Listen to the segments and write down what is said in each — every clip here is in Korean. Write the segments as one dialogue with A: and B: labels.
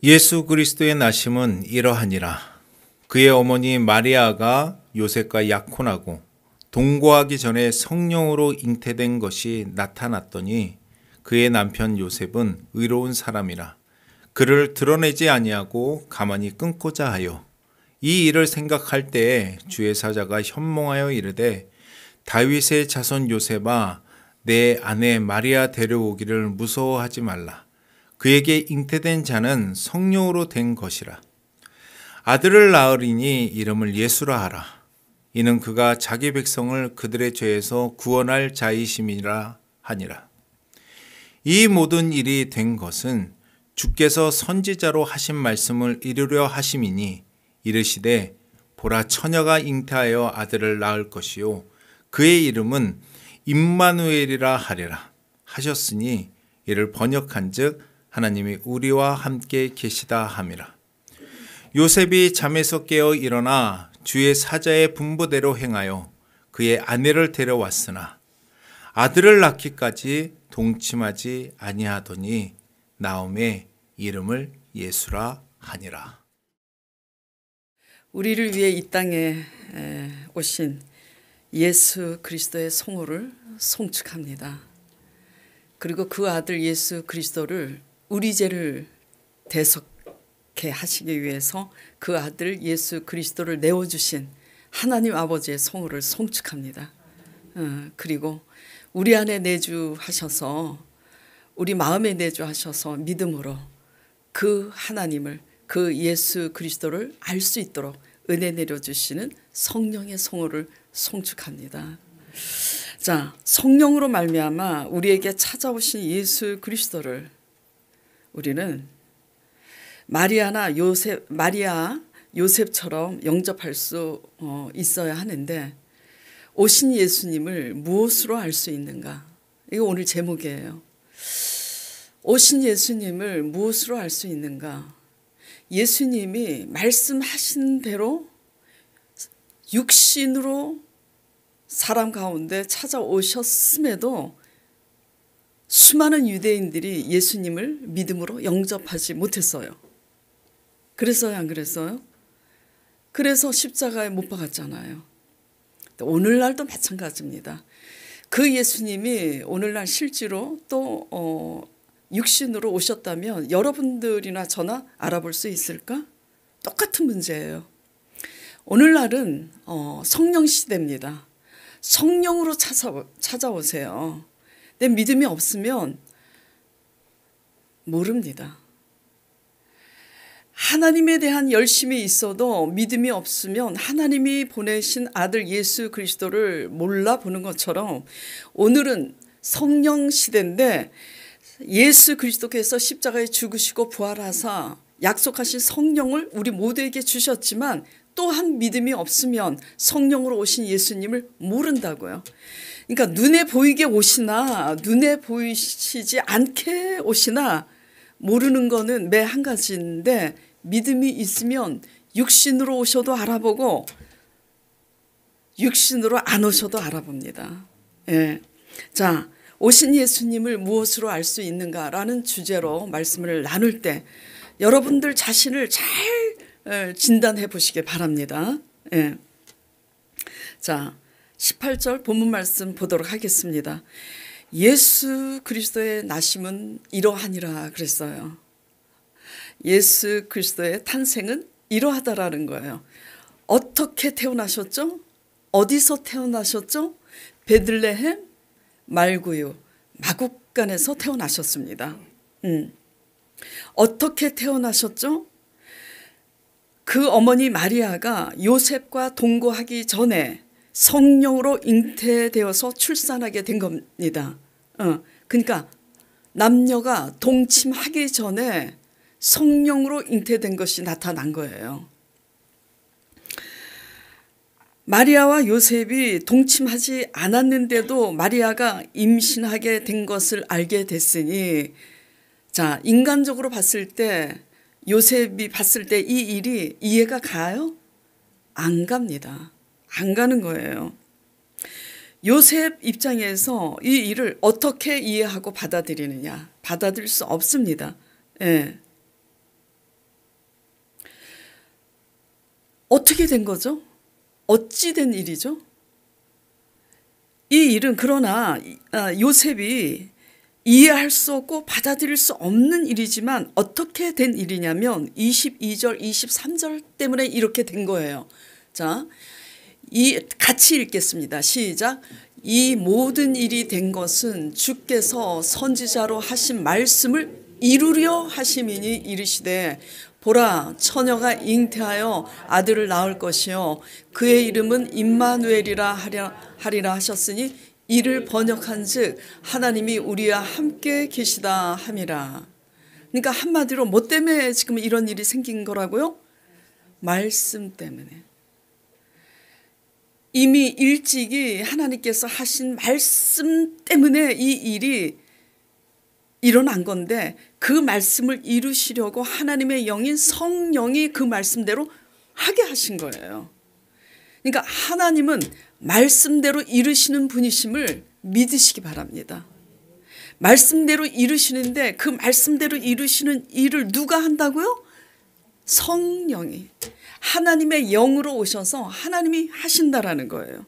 A: 예수 그리스도의 나심은 이러하니라. 그의 어머니 마리아가 요셉과 약혼하고 동거하기 전에 성령으로 잉태된 것이 나타났더니 그의 남편 요셉은 의로운 사람이라 그를 드러내지 아니하고 가만히 끊고자 하여 이 일을 생각할 때에 주의 사자가 현몽하여 이르되 다윗의 자손 요셉아 내 아내 마리아 데려오기를 무서워하지 말라. 그에게 잉태된 자는 성령으로 된 것이라. 아들을 낳으리니 이름을 예수라 하라. 이는 그가 자기 백성을 그들의 죄에서 구원할 자이심이라 하니라. 이 모든 일이 된 것은 주께서 선지자로 하신 말씀을 이루려 하심이니 이르시되 보라 처녀가 잉태하여 아들을 낳을 것이요 그의 이름은 임마누엘이라 하리라 하셨으니 이를 번역한즉 하나님이 우리와 함께 계시다 함이라. 요셉이 잠에서 깨어 일어나 주의 사자의 분부대로 행하여 그의 아내를 데려왔으나 아들을 낳기까지 동침하지 아니하더니 나음의 이름을 예수라 하니라.
B: 우리를 위해 이 땅에 오신 예수 그리스도의 성호를 송축합니다. 그리고 그 아들 예수 그리스도를 우리 죄를 대속케 하시기 위해서 그 아들 예수 그리스도를 내어주신 하나님 아버지의 성호를 송축합니다. 그리고 우리 안에 내주하셔서 우리 마음에 내주하셔서 믿음으로 그 하나님을 그 예수 그리스도를 알 수 있도록 은혜 내려주시는 성령의 성호를 송축합니다. 자, 성령으로 말미암아 우리에게 찾아오신 예수 그리스도를 우리는 마리아 요셉처럼 영접할 수 있어야 하는데 오신 예수님을 무엇으로 알 수 있는가? 이거 오늘 제목이에요. 오신 예수님을 무엇으로 알 수 있는가? 예수님이 말씀하신 대로 육신으로 사람 가운데 찾아오셨음에도 수많은 유대인들이 예수님을 믿음으로 영접하지 못했어요. 그랬어요, 안 그랬어요? 그래서 십자가에 못 박았잖아요. 오늘날도 마찬가지입니다. 그 예수님이 오늘날 실제로 또 육신으로 오셨다면 여러분들이나 저나 알아볼 수 있을까? 똑같은 문제예요. 오늘날은 성령 시대입니다. 성령으로 찾아오세요. 내 믿음이 없으면 모릅니다. 하나님에 대한 열심이 있어도 믿음이 없으면 하나님이 보내신 아들 예수 그리스도를 몰라보는 것처럼 오늘은 성령 시대인데 예수 그리스도께서 십자가에 죽으시고 부활하사 약속하신 성령을 우리 모두에게 주셨지만 또한 믿음이 없으면 성령으로 오신 예수님을 모른다고요. 그러니까 눈에 보이게 오시나 눈에 보이시지 않게 오시나 모르는 거는 매 한 가지인데 믿음이 있으면 육신으로 오셔도 알아보고 육신으로 안 오셔도 알아봅니다. 예. 자, 오신 예수님을 무엇으로 알 수 있는가라는 주제로 말씀을 나눌 때 여러분들 자신을 잘 진단해 보시기 바랍니다. 예. 자, 18절 본문 말씀 보도록 하겠습니다. 예수 그리스도의 나심은 이러하니라 그랬어요. 예수 그리스도의 탄생은 이러하다라는 거예요. 어떻게 태어나셨죠? 어디서 태어나셨죠? 베들레헴 말구유 마국간에서 태어나셨습니다. 어떻게 태어나셨죠? 그 어머니 마리아가 요셉과 동거하기 전에 성령으로 잉태되어서 출산하게 된 겁니다. 그러니까 남녀가 동침하기 전에 성령으로 잉태된 것이 나타난 거예요. 마리아와 요셉이 동침하지 않았는데도 마리아가 임신하게 된 것을 알게 됐으니 자, 인간적으로 봤을 때 요셉이 봤을 때 이 일이 이해가 가요? 안 갑니다. 안 가는 거예요. 요셉 입장에서 이 일을 어떻게 이해하고 받아들이느냐? 받아들일 수 없습니다. 예. 어떻게 된 거죠? 어찌 된 일이죠? 이 일은 그러나 요셉이 이해할 수 없고 받아들일 수 없는 일이지만 어떻게 된 일이냐면 22절, 23절 때문에 이렇게 된 거예요. 자, 같이 읽겠습니다. 시작. 이 모든 일이 된 것은 주께서 선지자로 하신 말씀을 이루려 하심이니 이르시되 보라 처녀가 잉태하여 아들을 낳을 것이요 그의 이름은 임마누엘이라 하리라 하셨으니 이를 번역한즉 하나님이 우리와 함께 계시다 함이라. 그러니까 한마디로 뭐 때문에 지금 이런 일이 생긴 거라고요? 말씀 때문에. 이미 일찍이 하나님께서 하신 말씀 때문에 이 일이 일어난 건데 그 말씀을 이루시려고 하나님의 영인 성령이 그 말씀대로 하게 하신 거예요. 그러니까 하나님은 말씀대로 이루시는 분이심을 믿으시기 바랍니다. 말씀대로 이루시는데 그 말씀대로 이루시는 일을 누가 한다고요? 성령이. 하나님의 영으로 오셔서 하나님이 하신다라는 거예요.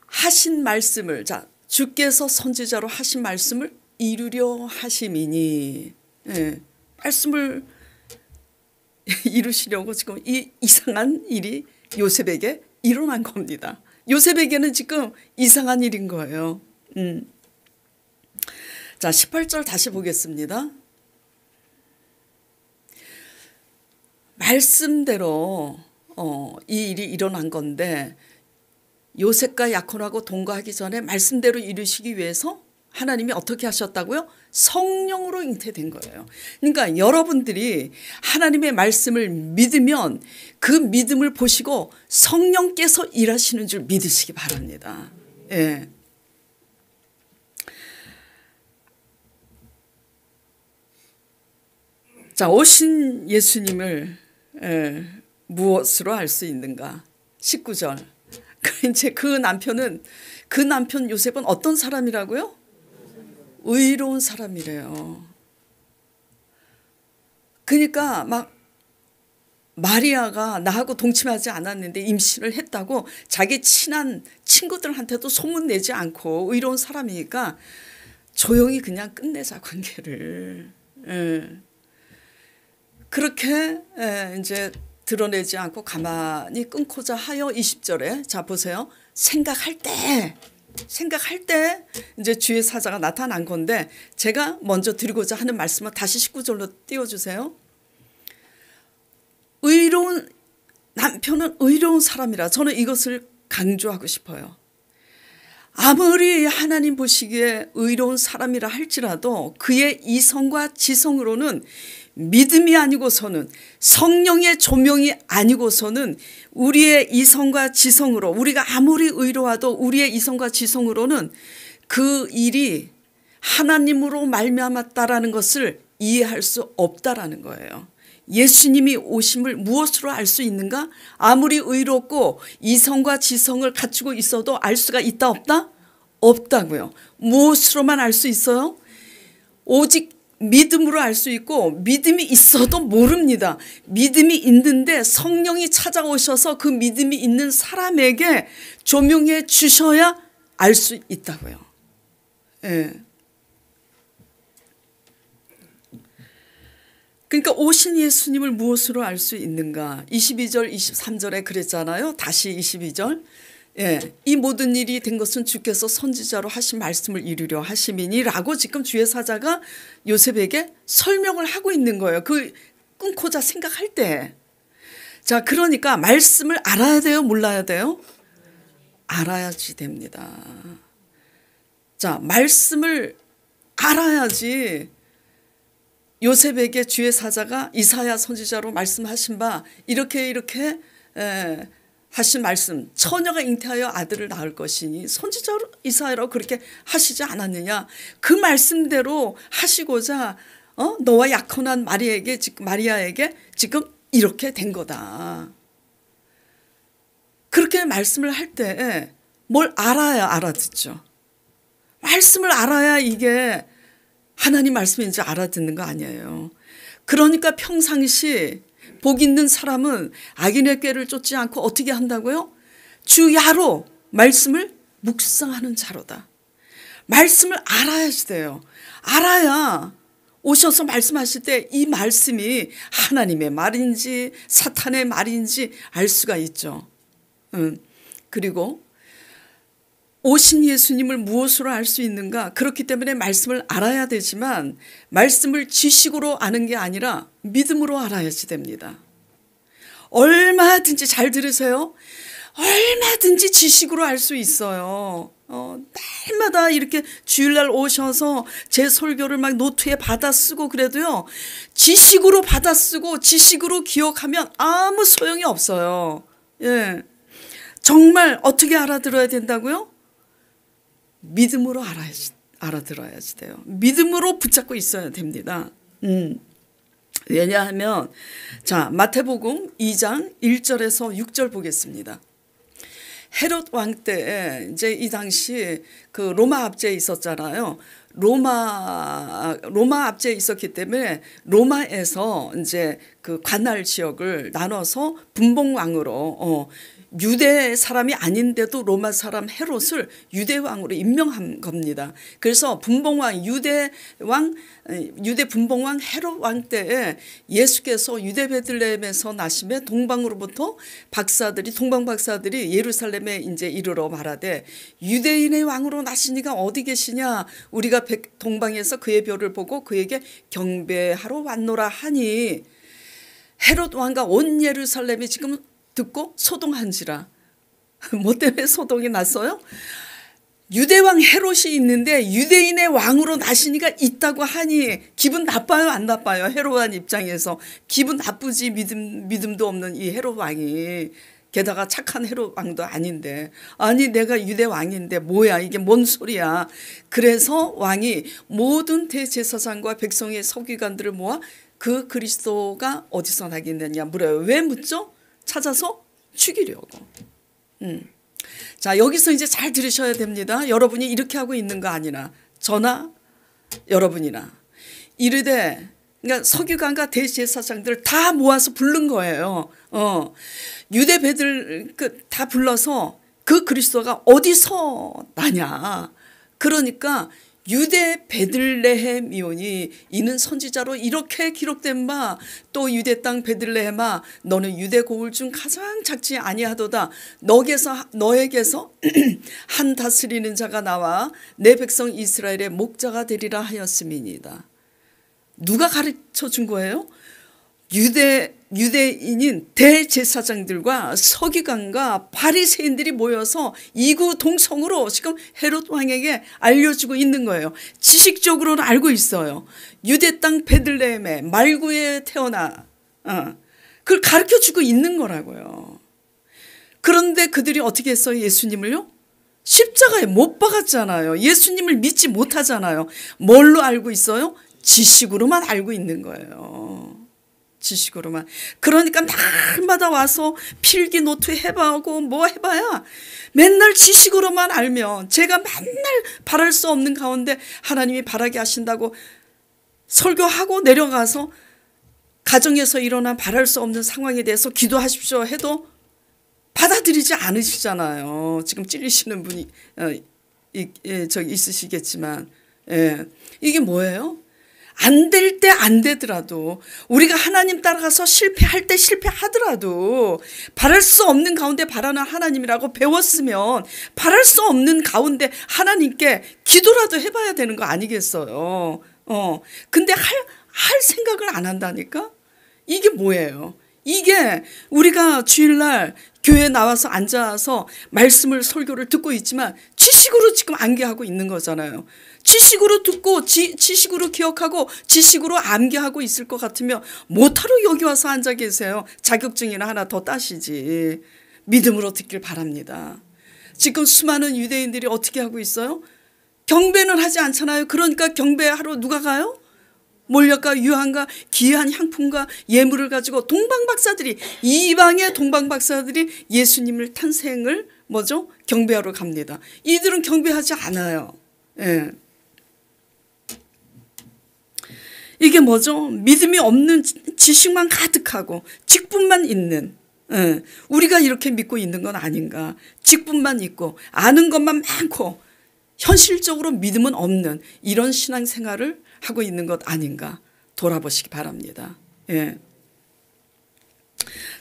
B: 하신 말씀을, 자, 주께서 선지자로 하신 말씀을 이루려 하심이니, 예, 말씀을 이루시려고 지금 이 이상한 일이 요셉에게 일어난 겁니다. 요셉에게는 지금 이상한 일인 거예요. 자, 18절 다시 보겠습니다. 말씀대로 이 일이 일어난 건데 요셉과 야콘하고 동거하기 전에 말씀대로 이루시기 위해서 하나님이 어떻게 하셨다고요? 성령으로 잉태된 거예요. 그러니까 여러분들이 하나님의 말씀을 믿으면 그 믿음을 보시고 성령께서 일하시는 줄 믿으시기 바랍니다. 예. 자, 오신 예수님을 무엇으로 알 수 있는가? 19절. 이제 그 남편 요셉은 어떤 사람이라고요? 의로운 사람이래요. 그러니까 막 마리아가 나하고 동침하지 않았는데 임신을 했다고 자기 친한 친구들한테도 소문내지 않고 의로운 사람이니까 조용히 그냥 끝내자 관계를. 그렇게 이제 드러내지 않고 가만히 끊고자 하여 20절에 자 보세요. 생각할 때 이제 주의 사자가 나타난 건데 제가 먼저 드리고자 하는 말씀은 다시 19절로 띄워주세요. 남편은 의로운 사람이라 저는 이것을 강조하고 싶어요. 아무리 하나님 보시기에 의로운 사람이라 할지라도 그의 이성과 지성으로는 믿음이 아니고서는 성령의 조명이 아니고서는 우리의 이성과 지성으로 우리가 아무리 의로워도 우리의 이성과 지성으로는 그 일이 하나님으로 말미암았다라는 것을 이해할 수 없다라는 거예요. 예수님이 오심을 무엇으로 알 수 있는가? 아무리 의롭고 이성과 지성을 갖추고 있어도 알 수가 있다 없다? 없다고요. 무엇으로만 알 수 있어요? 오직 믿음으로 알 수 있고 믿음이 있어도 모릅니다. 믿음이 있는데 성령이 찾아오셔서 그 믿음이 있는 사람에게 조명해 주셔야 알 수 있다고요. 예. 그러니까 오신 예수님을 무엇으로 알 수 있는가? 22절 23절에 그랬잖아요. 다시 22절. 예, 이 모든 일이 된 것은 주께서 선지자로 하신 말씀을 이루려 하심이니라고 지금 주의 사자가 요셉에게 설명을 하고 있는 거예요. 그 끊고자 생각할 때. 자, 그러니까 말씀을 알아야 돼요? 몰라야 돼요? 알아야지 됩니다. 자, 말씀을 알아야지 요셉에게 주의 사자가 이사야 선지자로 말씀하신 바 이렇게 하신 말씀 처녀가 잉태하여 아들을 낳을 것이니 선지자로 이사야로 그렇게 하시지 않았느냐. 그 말씀대로 하시고자 너와 약혼한 마리아에게 지금 이렇게 된 거다. 그렇게 말씀을 할 때 뭘 알아야 알아듣죠. 말씀을 알아야 이게 하나님 말씀인지 알아듣는 거 아니에요. 그러니까 평상시 복 있는 사람은 악인의 꾀를 쫓지 않고 어떻게 한다고요? 주야로 말씀을 묵상하는 자로다. 말씀을 알아야지 돼요. 알아야 오셔서 말씀하실 때 이 말씀이 하나님의 말인지 사탄의 말인지 알 수가 있죠. 그리고 오신 예수님을 무엇으로 알 수 있는가? 그렇기 때문에 말씀을 알아야 되지만 말씀을 지식으로 아는 게 아니라 믿음으로 알아야지 됩니다. 얼마든지 잘 들으세요. 얼마든지 지식으로 알 수 있어요. 날마다 이렇게 주일날 오셔서 제 설교를 막 노트에 받아 쓰고 그래도요. 지식으로 받아 쓰고 지식으로 기억하면 아무 소용이 없어요. 예. 정말 어떻게 알아들어야 된다고요? 믿음으로 알아들어야지 돼요. 믿음으로 붙잡고 있어야 됩니다. 왜냐하면 자 마태복음 2장 1절에서 6절 보겠습니다. 헤롯 왕 때 이제 이 당시 그 로마 압제에 있었잖아요. 로마 압제에 있었기 때문에 로마에서 이제 그 관할 지역을 나눠서 분봉왕으로 유대 사람이 아닌데도 로마 사람 헤롯을 유대 왕으로 임명한 겁니다. 그래서 분봉왕 유대 분봉왕 헤롯 왕 때에 예수께서 유대 베들레헴에서 나심에 동방으로부터 동방 박사들이 예루살렘에 이제 이르러 말하되 유대인의 왕으로 나시니가 어디 계시냐? 우리가 동방에서 그의 별을 보고 그에게 경배하러 왔노라 하니 헤롯 왕과 온 예루살렘이 지금 듣고 소동한지라. 뭐 때문에 소동이 났어요? 유대왕 헤롯이 있는데 유대인의 왕으로 나시니가 있다고 하니 기분 나빠요 안 나빠요? 헤롯 왕 입장에서 기분 나쁘지. 믿음도 없는 이 헤롯 왕이 게다가 착한 헤롯 왕도 아닌데 아니 내가 유대 왕인데 뭐야 이게 뭔 소리야. 그래서 왕이 모든 대제사장과 백성의 서기관들을 모아 그 그리스도가 어디서 나겠느냐 물어요. 왜 묻죠? 찾아서 죽이려고. 자 여기서 이제 잘 들으셔야 됩니다. 여러분이 이렇게 하고 있는 거 아니나 저나 여러분이나 이르되 그러니까 서기관과 대제사장들 다 모아서 부른 거예요. 유대 배들 다 불러서 그 그리스도가 어디서 나냐. 그러니까 유대 베들레헴이오니 이는 선지자로 이렇게 기록된 바 또 유대 땅 베들레헴아 너는 유대 고을 중 가장 작지 아니하도다. 너에게서 한 다스리는 자가 나와 내 백성 이스라엘의 목자가 되리라 하였음이니이다. 누가 가르쳐 준 거예요? 유대인인 대제사장들과 서기관과 바리새인들이 모여서 이구동성으로 지금 헤롯 왕에게 알려주고 있는 거예요. 지식적으로는 알고 있어요. 유대 땅 베들레헴에 말구에 태어나 그걸 가르쳐주고 있는 거라고요. 그런데 그들이 어떻게 했어요? 예수님을요? 십자가에 못 박았잖아요. 예수님을 믿지 못하잖아요. 뭘로 알고 있어요? 지식으로만 알고 있는 거예요. 지식으로만. 그러니까 날마다 와서 필기 노트 해봐고 뭐 해봐야 맨날 지식으로만 알면 제가 맨날 바랄 수 없는 가운데 하나님이 바라게 하신다고 설교하고 내려가서 가정에서 일어난 바랄 수 없는 상황에 대해서 기도하십시오 해도 받아들이지 않으시잖아요. 지금 찔리시는 분이 저기 있으시겠지만 이게 뭐예요? 안 될 때 안 되더라도 우리가 하나님 따라가서 실패할 때 실패하더라도 바랄 수 없는 가운데 바라는 하나님이라고 배웠으면 바랄 수 없는 가운데 하나님께 기도라도 해봐야 되는 거 아니겠어요? 근데 할 생각을 안 한다니까? 이게 뭐예요? 이게 우리가 주일날 교회에 나와서 앉아서 말씀을 설교를 듣고 있지만 지식으로 지금 암기하고 있는 거잖아요. 지식으로 듣고 지식으로 기억하고 지식으로 암기하고 있을 것 같으면 못하러 여기 와서 앉아 계세요. 자격증이나 하나 더 따시지. 믿음으로 듣길 바랍니다. 지금 수많은 유대인들이 어떻게 하고 있어요? 경배는 하지 않잖아요. 그러니까 경배하러 누가 가요? 몰약과 유향과 귀한 향품과 예물을 가지고 이방의 동방박사들이 예수님을 탄생을 경배하러 갑니다. 이들은 경배하지 않아요. 예. 이게 뭐죠? 믿음이 없는 지식만 가득하고 직분만 있는, 우리가 이렇게 믿고 있는 건 아닌가. 직분만 있고 아는 것만 많고 현실적으로 믿음은 없는 이런 신앙생활을 하고 있는 것 아닌가 돌아보시기 바랍니다. 예.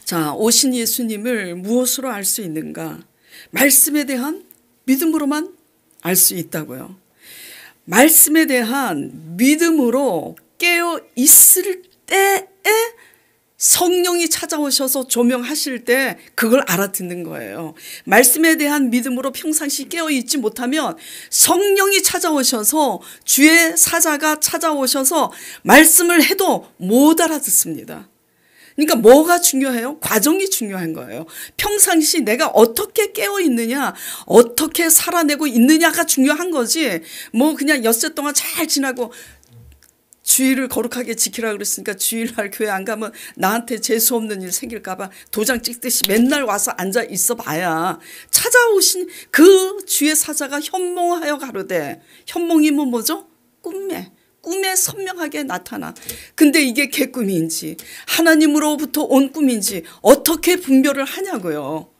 B: 자, 오신 예수님을 무엇으로 알 수 있는가? 말씀에 대한 믿음으로만 알 수 있다고요. 말씀에 대한 믿음으로 깨어 있을 때에 성령이 찾아오셔서 조명하실 때 그걸 알아듣는 거예요. 말씀에 대한 믿음으로 평상시 깨어 있지 못하면 성령이 찾아오셔서 주의 사자가 찾아오셔서 말씀을 해도 못 알아듣습니다. 그러니까 뭐가 중요해요? 과정이 중요한 거예요. 평상시 내가 어떻게 깨어 있느냐, 어떻게 살아내고 있느냐가 중요한 거지. 뭐 그냥 엿새 동안 잘 지나고 주일을 거룩하게 지키라 그랬으니까 주일날 교회 안 가면 나한테 재수 없는 일 생길까 봐 도장 찍듯이 맨날 와서 앉아 있어 봐야 찾아오신 그 주의 사자가 현몽하여 가로되, 현몽이면 뭐죠? 꿈에 선명하게 나타나. 근데 이게 개꿈인지 하나님으로부터 온 꿈인지 어떻게 분별을 하냐고요.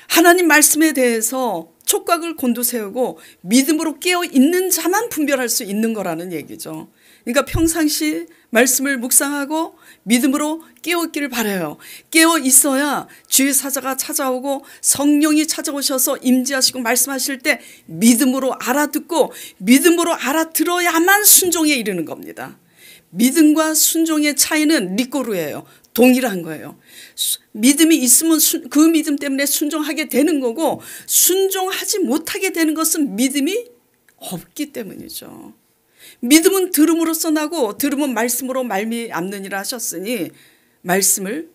B: 하나님 말씀에 대해서 촉각을 곤두세우고 믿음으로 깨어 있는 자만 분별할 수 있는 거라는 얘기죠. 그러니까 평상시 말씀을 묵상하고 믿음으로 깨어 있기를 바라요. 깨어 있어야 주의 사자가 찾아오고 성령이 찾아오셔서 임재하시고 말씀하실 때 믿음으로 알아듣고 믿음으로 알아들어야만 순종에 이르는 겁니다. 믿음과 순종의 차이는 리꼬르예요. 동일한 거예요. 믿음이 있으면 그 믿음 때문에 순종하게 되는 거고, 순종하지 못하게 되는 것은 믿음이 없기 때문이죠. 믿음은 들음으로써 나고 들음은 말씀으로 말미암느니라 하셨으니 말씀을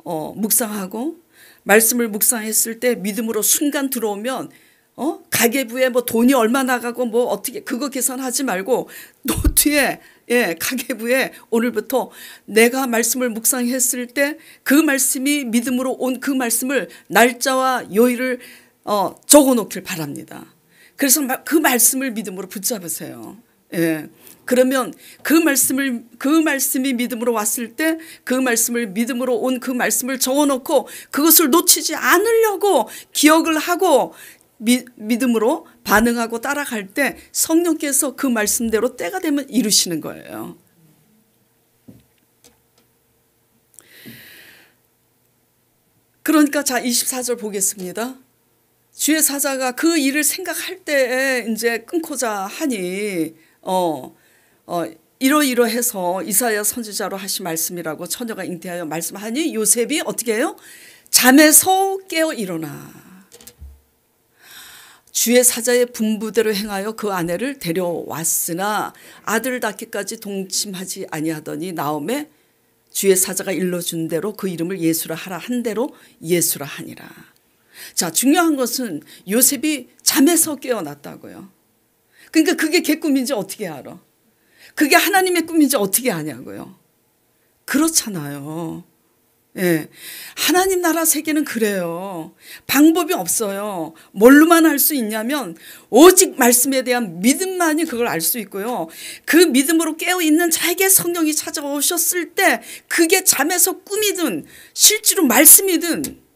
B: 묵상하고 말씀을 묵상했을 때 믿음으로 순간 들어오면 가계부에 뭐 돈이 얼마 나가고 뭐 어떻게 그거 계산하지 말고 노트에 가계부에 오늘부터 내가 말씀을 묵상했을 때 그 말씀이 믿음으로 온 그 말씀을 날짜와 요일을 적어 놓길 바랍니다. 그래서 그 말씀을 믿음으로 붙잡으세요. 예. 그러면 그 말씀이 믿음으로 왔을 때 그 말씀을 믿음으로 온 그 말씀을 적어 놓고 그것을 놓치지 않으려고 기억을 하고 믿음으로 반응하고 따라갈 때 성령께서 그 말씀대로 때가 되면 이루시는 거예요. 그러니까 자 24절 보겠습니다. 주의 사자가 그 일을 생각할 때에 이제 끊고자 하니 이러이러해서 이사야 선지자로 하신 말씀이라고 처녀가 잉태하여 말씀하니 요셉이 어떻게 해요? 잠에서 깨어 일어나 주의 사자의 분부대로 행하여 그 아내를 데려왔으나 아들 낳기까지 동침하지 아니하더니 나오매 주의 사자가 일러준 대로 그 이름을 예수라 하라 한 대로 예수라 하니라. 자, 중요한 것은 요셉이 잠에서 깨어났다고요. 그러니까 그게 개꿈인지 어떻게 알아? 그게 하나님의 꿈인지 어떻게 아냐고요. 그렇잖아요. 예. 하나님 나라 세계는 그래요. 방법이 없어요. 뭘로만 알 수 있냐면 오직 말씀에 대한 믿음만이 그걸 알 수 있고요. 그 믿음으로 깨어있는 자에게 성령이 찾아오셨을 때 그게 잠에서 꿈이든 실제로 말씀이든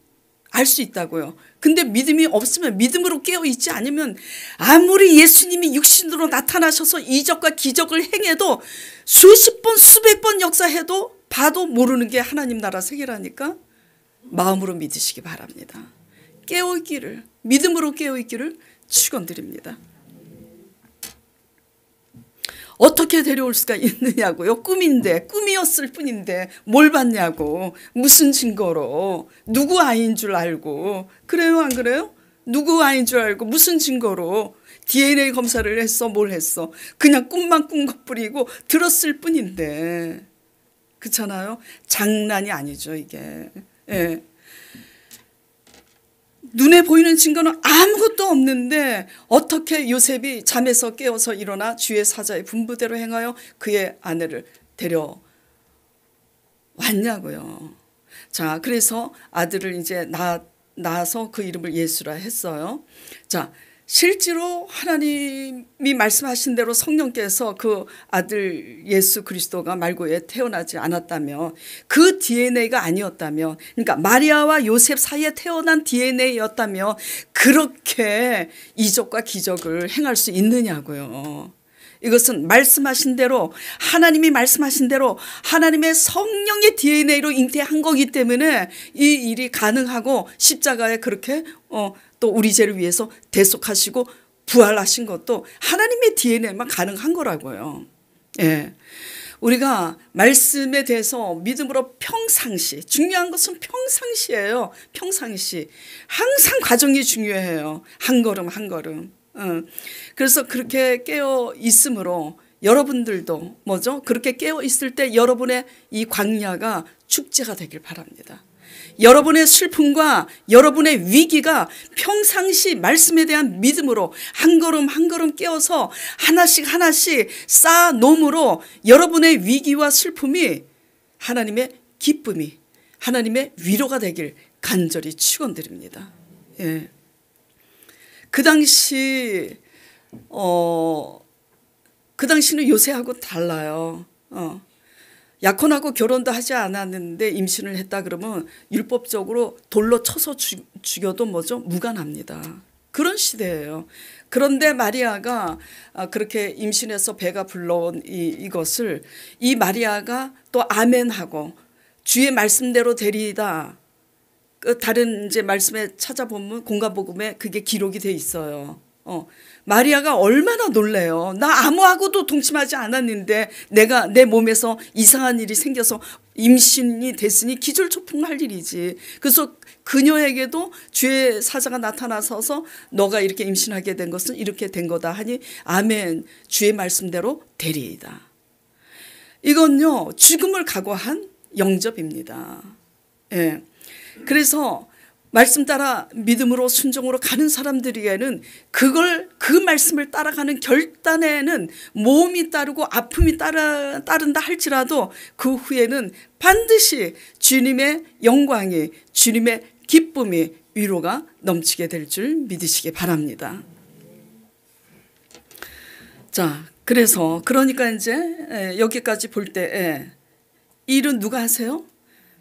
B: 알 수 있다고요. 근데 믿음이 없으면 믿음으로 깨어있지 않으면 아무리 예수님이 육신으로 나타나셔서 이적과 기적을 행해도 수십 번 수백 번 역사해도 봐도 모르는 게 하나님 나라 세계라니까 마음으로 믿으시기 바랍니다. 깨어있기를 믿음으로 깨어있기를 축원드립니다. 어떻게 데려올 수가 있느냐고요. 꿈인데 꿈이었을 뿐인데 뭘 봤냐고. 무슨 증거로. 누구 아이인 줄 알고. 그래요 안 그래요? 누구 아이인 줄 알고 무슨 증거로. DNA 검사를 했어 뭘 했어. 그냥 꿈만 꾼 것뿐이고 들었을 뿐인데. 그렇잖아요. 장난이 아니죠 이게. 예. 눈에 보이는 증거는 아무것도 없는데 어떻게 요셉이 잠에서 깨어서 일어나 주의 사자의 분부대로 행하여 그의 아내를 데려왔냐고요. 자, 그래서 아들을 이제 낳아서 그 이름을 예수라 했어요. 자, 실제로 하나님이 말씀하신 대로 성령께서 그 아들 예수 그리스도가 말고에 태어나지 않았다면, 그 DNA가 아니었다면, 그러니까 마리아와 요셉 사이에 태어난 DNA였다면 그렇게 이적과 기적을 행할 수 있느냐고요. 이것은 말씀하신 대로, 하나님이 말씀하신 대로 하나님의 성령의 DNA로 잉태한 거기 때문에 이 일이 가능하고, 십자가에 그렇게 또 우리 죄를 위해서 대속하시고 부활하신 것도 하나님의 DNA만 가능한 거라고요. 예. 우리가 말씀에 대해서 믿음으로 평상시, 중요한 것은 평상시예요. 평상시. 항상 과정이 중요해요. 한 걸음 한 걸음. 그래서 그렇게 깨어 있으므로 여러분들도 뭐죠? 그렇게 깨어 있을 때 여러분의 이 광야가 축제가 되길 바랍니다. 여러분의 슬픔과 여러분의 위기가 평상시 말씀에 대한 믿음으로 한 걸음 한 걸음 깨어서 하나씩 하나씩 쌓아놓음으로 여러분의 위기와 슬픔이 하나님의 기쁨이, 하나님의 위로가 되길 간절히 축원드립니다. 예. 그 당시는 요새하고 달라요. 약혼하고 결혼도 하지 않았는데 임신을 했다 그러면 율법적으로 돌로 쳐서 죽여도 뭐죠? 무관합니다. 그런 시대예요. 그런데 마리아가 그렇게 임신해서 배가 불러온 이것을 이 마리아가 또 아멘하고 주의 말씀대로 되리이다. 다른 이제 말씀에 찾아보면 공간복음에 그게 기록이 돼 있어요. 마리아가 얼마나 놀래요. 나 아무하고도 동침하지 않았는데 내가 내 몸에서 이상한 일이 생겨서 임신이 됐으니 기절초풍할 일이지. 그래서 그녀에게도 주의 사자가 나타나서서 너가 이렇게 임신하게 된 것은 이렇게 된 거다 하니 아멘, 주의 말씀대로 되리이다. 이건요 죽음을 각오한 영접입니다. 예. 그래서 말씀 따라 믿음으로 순종으로 가는 사람들에게는 그 말씀을 따라가는 결단에는 모험이 따르고 아픔이 따른다 할지라도 그 후에는 반드시 주님의 영광이, 주님의 기쁨이, 위로가 넘치게 될 줄 믿으시기 바랍니다. 자, 그러니까 이제 여기까지 볼 때 일은 누가 하세요?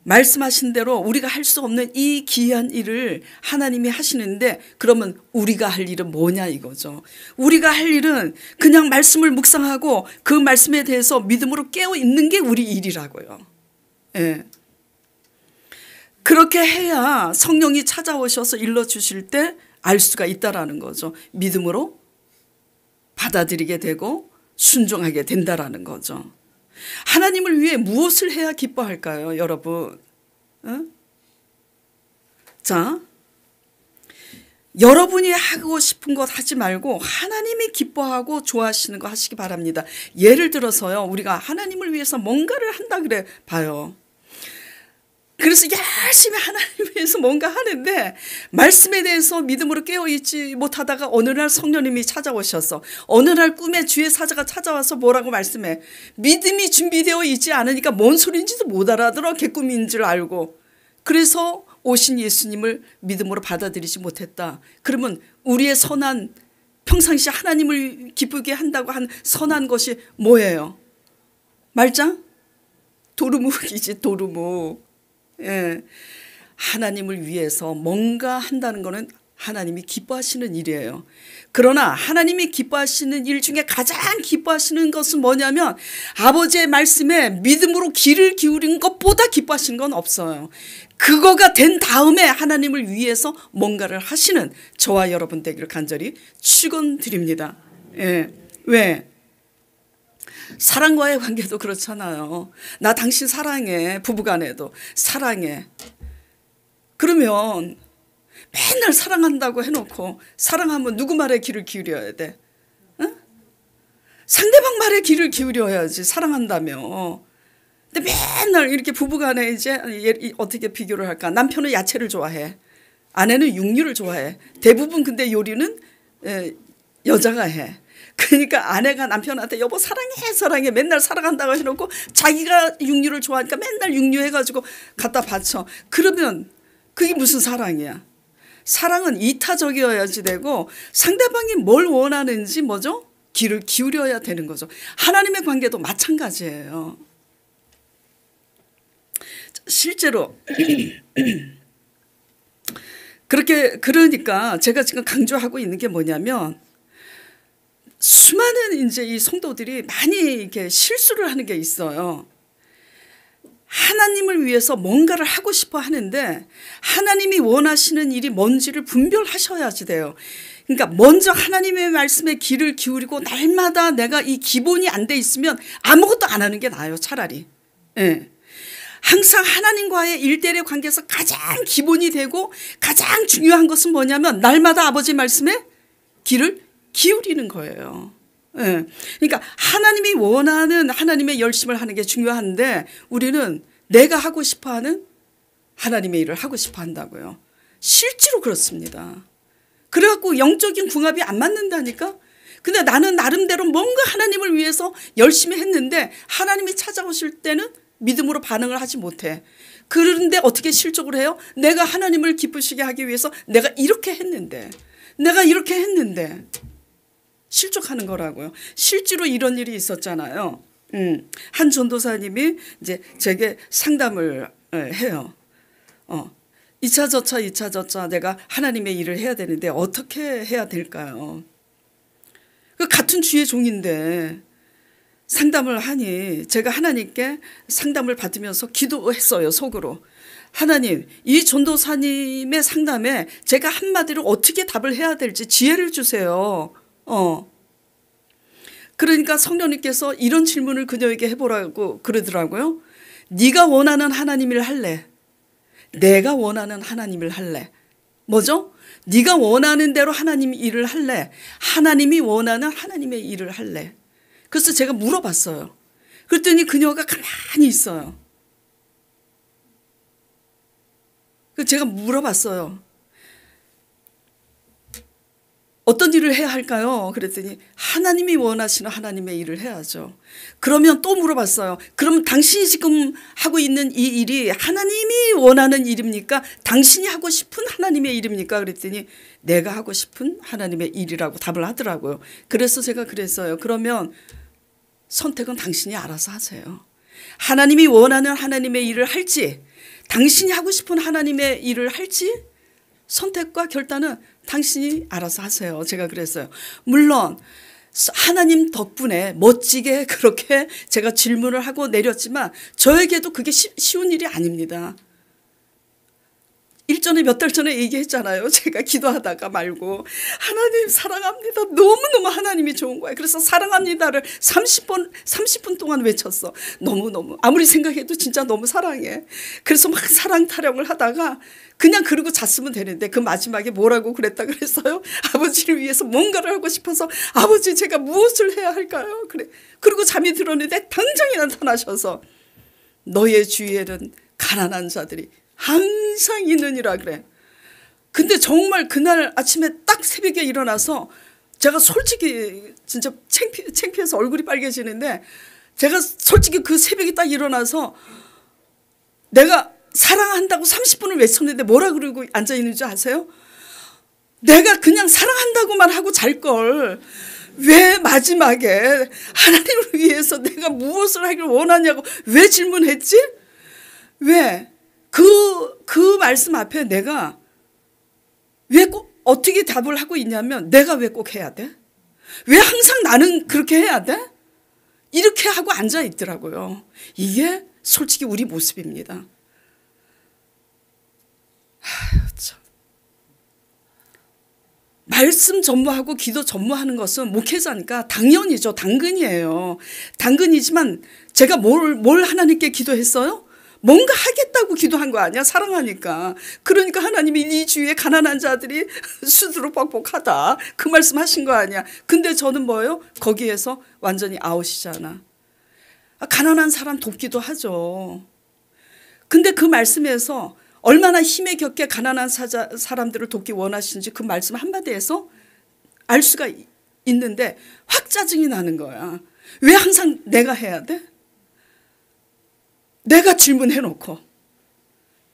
B: 말씀하신 대로 우리가 할 수 없는 이 귀한 일을 하나님이 하시는데, 그러면 우리가 할 일은 뭐냐 이거죠. 우리가 할 일은 그냥 말씀을 묵상하고 그 말씀에 대해서 믿음으로 깨어 있는 게 우리 일이라고요. 예. 그렇게 해야 성령이 찾아오셔서 일러주실 때 알 수가 있다라는 거죠. 믿음으로 받아들이게 되고 순종하게 된다라는 거죠. 하나님을 위해 무엇을 해야 기뻐할까요, 여러분? 자, 여러분이 하고 싶은 것 하지 말고 하나님이 기뻐하고 좋아하시는 거 하시기 바랍니다. 예를 들어서요, 우리가 하나님을 위해서 뭔가를 한다 그래 봐요. 그래서 열심히 하나님을 위해서 뭔가 하는데 말씀에 대해서 믿음으로 깨어있지 못하다가 어느 날 성령님이 찾아오셔서, 어느 날 꿈에 주의 사자가 찾아와서 뭐라고 말씀해. 믿음이 준비되어 있지 않으니까 뭔 소리인지도 못 알아들어. 개꿈인 줄 알고. 그래서 오신 예수님을 믿음으로 받아들이지 못했다. 그러면 우리의 선한, 평상시 하나님을 기쁘게 한다고 한 선한 것이 뭐예요? 말장? 도루묵이지, 도루묵. 예. 하나님을 위해서 뭔가 한다는 것은 하나님이 기뻐하시는 일이에요. 그러나 하나님이 기뻐하시는 일 중에 가장 기뻐하시는 것은 뭐냐면 아버지의 말씀에 믿음으로 귀를 기울인 것보다 기뻐하시는 건 없어요. 그거가 된 다음에 하나님을 위해서 뭔가를 하시는 저와 여러분 되기를 간절히 축원드립니다. 예. 왜? 사랑과의 관계도 그렇잖아요. 나 당신 사랑해. 부부간에도 사랑해. 그러면 맨날 사랑한다고 해놓고, 사랑하면 누구 말에 귀를 기울여야 돼? 응? 상대방 말에 귀를 기울여야지, 사랑한다며. 근데 맨날 이렇게 부부간에 이제 어떻게 비교를 할까? 남편은 야채를 좋아해. 아내는 육류를 좋아해. 대부분 근데 요리는 여자가 해. 그러니까 아내가 남편한테 여보 사랑해 사랑해 맨날 사랑한다고 해놓고 자기가 육류를 좋아하니까 맨날 육류 해가지고 갖다 바쳐. 그러면 그게 무슨 사랑이야? 사랑은 이타적이어야지 되고 상대방이 뭘 원하는지 뭐죠? 귀를 기울여야 되는 거죠. 하나님의 관계도 마찬가지예요. 실제로 그러니까 제가 지금 강조하고 있는 게 뭐냐면 수많은 이제 이 성도들이 많이 이렇게 실수를 하는 게 있어요. 하나님을 위해서 뭔가를 하고 싶어 하는데 하나님이 원하시는 일이 뭔지를 분별하셔야지 돼요. 그러니까 먼저 하나님의 말씀에 귀를 기울이고 날마다 내가 이 기본이 안 돼 있으면 아무것도 안 하는 게 나아요. 차라리. 예. 항상 하나님과의 일대일의 관계에서 가장 기본이 되고 가장 중요한 것은 뭐냐면 날마다 아버지 말씀에 귀를 기울이는 거예요. 예. 그러니까 하나님이 원하는 하나님의 열심을 하는 게 중요한데 우리는 내가 하고 싶어하는 하나님의 일을 하고 싶어 한다고요. 실제로 그렇습니다. 그래갖고 영적인 궁합이 안 맞는다니까. 근데 나는 나름대로 뭔가 하나님을 위해서 열심히 했는데 하나님이 찾아오실 때는 믿음으로 반응을 하지 못해. 그런데 어떻게 실족을 해요? 내가 하나님을 기쁘시게 하기 위해서 내가 이렇게 했는데 실족하는 거라고요. 실제로 이런 일이 있었잖아요. 한 전도사님이 이제 제게 상담을 해요. 2차 저차 내가 하나님의 일을 해야 되는데 어떻게 해야 될까요? 그 같은 주의 종인데 상담을 하니 제가 하나님께 상담을 받으면서 기도했어요. 속으로. 하나님, 이 전도사님의 상담에 제가 한마디로 어떻게 답을 해야 될지 지혜를 주세요. 그러니까 성령님께서 이런 질문을 그녀에게 해보라고 그러더라고요. 네가 원하는 하나님 일 할래? 내가 원하는 하나님 일 할래? 뭐죠? 네가 원하는 대로 하나님 일을 할래? 하나님이 원하는 하나님의 일을 할래? 그래서 제가 물어봤어요. 그랬더니 그녀가 가만히 있어요. 제가 물어봤어요. 어떤 일을 해야 할까요? 그랬더니 하나님이 원하시는 하나님의 일을 해야죠. 그러면 또 물어봤어요. 그럼 당신이 지금 하고 있는 이 일이 하나님이 원하는 일입니까? 당신이 하고 싶은 하나님의 일입니까? 그랬더니 내가 하고 싶은 하나님의 일이라고 답을 하더라고요. 그래서 제가 그랬어요. 그러면 선택은 당신이 알아서 하세요. 하나님이 원하는 하나님의 일을 할지 당신이 하고 싶은 하나님의 일을 할지 선택과 결단은 당신이 알아서 하세요. 제가 그랬어요. 물론 하나님 덕분에 멋지게 그렇게 제가 질문을 하고 내렸지만 저에게도 그게 쉬운 일이 아닙니다. 일전에 몇 달 전에 얘기했잖아요. 제가 기도하다가 말고 하나님 사랑합니다. 너무너무 하나님이 좋은 거예요. 그래서 사랑합니다를 30분 동안 외쳤어. 너무너무 아무리 생각해도 진짜 너무 사랑해. 그래서 막 사랑 타령을 하다가 그냥 그러고 잤으면 되는데 그 마지막에 뭐라고 그랬다 그랬어요? 아버지를 위해서 뭔가를 하고 싶어서 아버지 제가 무엇을 해야 할까요? 그래. 그리고 잠이 들었는데 당장에 나타나셔서 너의 주위에는 가난한 자들이 항상 있느니라 그래. 근데 정말 그날 아침에 딱 새벽에 일어나서 제가 솔직히 진짜 창피해서 얼굴이 빨개지는데 제가 솔직히 그 새벽에 딱 일어나서 내가 사랑한다고 30분을 외쳤는데 뭐라 그러고 앉아있는 줄 아세요? 내가 그냥 사랑한다고만 하고 잘 걸 왜 마지막에 하나님을 위해서 내가 무엇을 하길 원하냐고 왜 질문했지? 왜? 그 말씀 앞에 내가 왜 꼭 어떻게 답을 하고 있냐면 내가 왜 꼭 해야 돼? 왜 항상 나는 그렇게 해야 돼? 이렇게 하고 앉아 있더라고요. 이게 솔직히 우리 모습입니다. 참. 말씀 전무하고 기도 전무하는 것은 목회자니까 당연이죠. 당근이에요. 당근이지만 제가 뭘 하나님께 기도했어요? 뭔가 하겠다고 기도한 거 아니야? 사랑하니까. 그러니까 하나님이 이 주위에 가난한 자들이 수두룩 뻑뻑하다. 그 말씀 하신 거 아니야? 근데 저는 뭐예요? 거기에서 완전히 아웃이잖아. 가난한 사람 돕기도 하죠. 근데 그 말씀에서 얼마나 힘에 겹게 가난한 사람들을 돕기 원하시는지 그 말씀 한마디에서 알 수가 있는데 확 짜증이 나는 거야. 왜 항상 내가 해야 돼? 내가 질문해놓고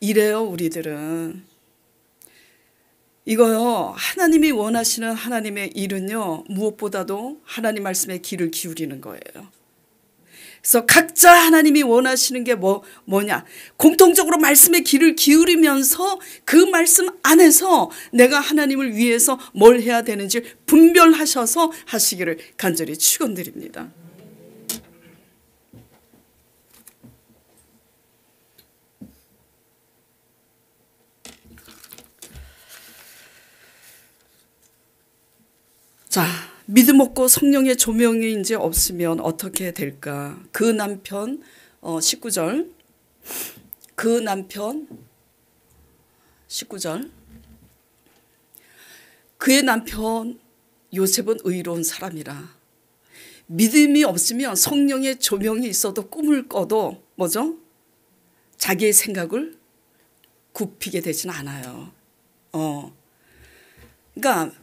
B: 이래요. 우리들은 이거요, 하나님이 원하시는 하나님의 일은요, 무엇보다도 하나님 말씀에 귀를 기울이는 거예요. 그래서 각자 하나님이 원하시는 게 뭐냐? 공통적으로 말씀에 귀를 기울이면서 그 말씀 안에서 내가 하나님을 위해서 뭘 해야 되는지 분별하셔서 하시기를 간절히 축원드립니다. 자, 믿음 없고 성령의 조명이 이제 없으면 어떻게 될까? 그 남편 19절. 그 남편 19절. 그의 남편 요셉은 의로운 사람이라. 믿음이 없으면 성령의 조명이 있어도 꿈을 꿔도 뭐죠? 자기의 생각을 굽히게 되진 않아요. 그러니까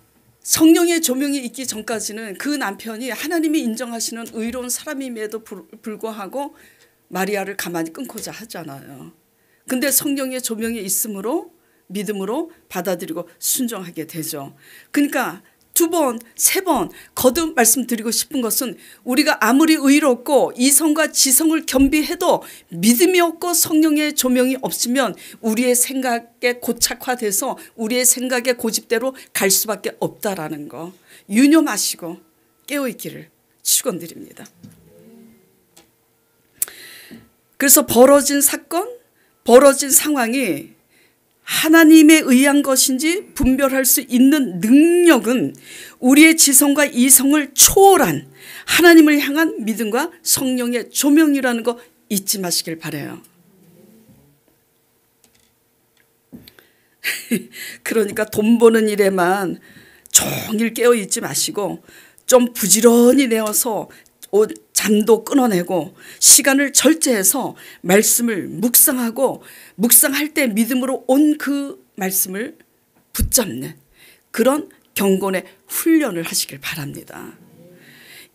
B: 성령의 조명이 있기 전까지는 그 남편이 하나님이 인정하시는 의로운 사람임에도 불구하고 마리아를 가만히 끊고자 하잖아요. 근데 성령의 조명이 있으므로 믿음으로 받아들이고 순종하게 되죠. 그러니까 두 번, 세 번 거듭 말씀드리고 싶은 것은 우리가 아무리 의롭고 이성과 지성을 겸비해도 믿음이 없고 성령의 조명이 없으면 우리의 생각에 고착화돼서 우리의 생각의 고집대로 갈 수밖에 없다라는 거 유념하시고 깨어있기를 축원드립니다. 그래서 벌어진 사건, 벌어진 상황이 하나님에 의한 것인지 분별할 수 있는 능력은 우리의 지성과 이성을 초월한 하나님을 향한 믿음과 성령의 조명이라는 거 잊지 마시길 바라요. 그러니까 돈 버는 일에만 종일 깨어 있지 마시고 좀 부지런히 내어서 잠도 끊어내고 시간을 절제해서 말씀을 묵상하고 묵상할 때 믿음으로 온 그 말씀을 붙잡는 그런 경건의 훈련을 하시길 바랍니다.